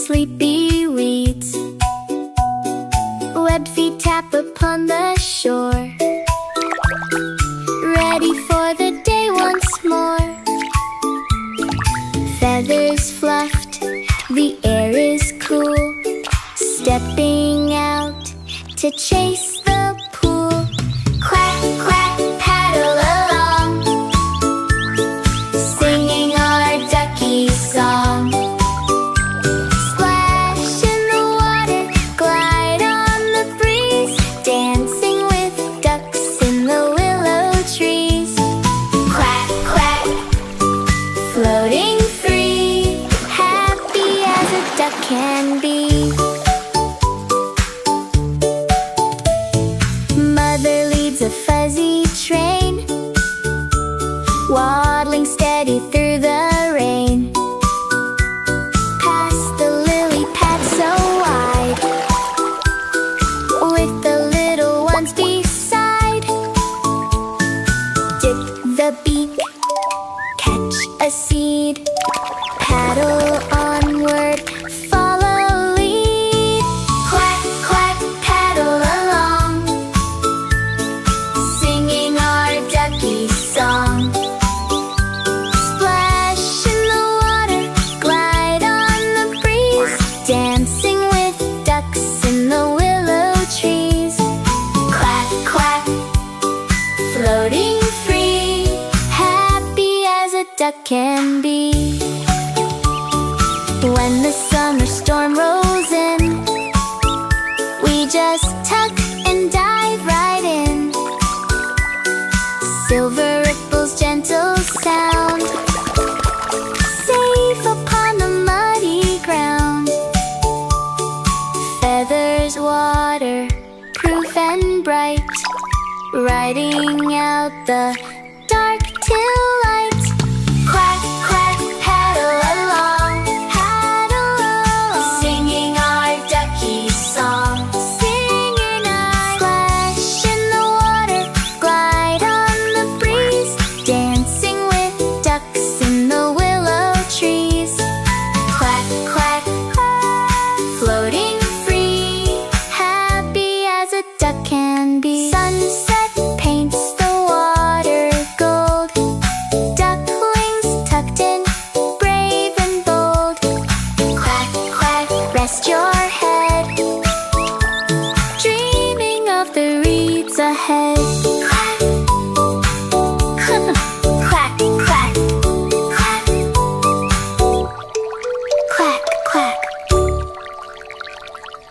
sleepy weeds. Webbed feet tap upon the shore, ready for the day once more. Feathers fluffed, the air is cool, stepping out to chase the pool. Quack, quack, paddle along, singing our ducky song. Splash in the water, glide on the breeze, dancing with ducks in the willow trees. Quack, quack, floating free, happy as a duck can be. Mother leads a fuzzy train, waddling steady through the rain. Past the lily pad so wide, with the little ones beside. Dip the beak, catch a seed, paddle onward, follow lead. Quack, quack, paddle along, singing our ducky song. Splash in the water, glide on the breeze, dancing with ducks in the willow trees. Quack, quack, floating free, happy as a duck can be. When the summer storm rolls in, we just tuck and dive right in. Silver ripples, gentle sound, safe upon the muddy ground. Feathers, water, proof and bright, riding out the dark till light. Quack, quack, paddle along, singing our ducky song. Singing our splash in the water, glide on the breeze, dancing with ducks in the willow trees. Quack, quack, floating free, happy as a duck can be. Sunset paints the water gold, ducklings tucked in, brave and bold. Quack, quack, rest your head, dreaming of the reeds ahead.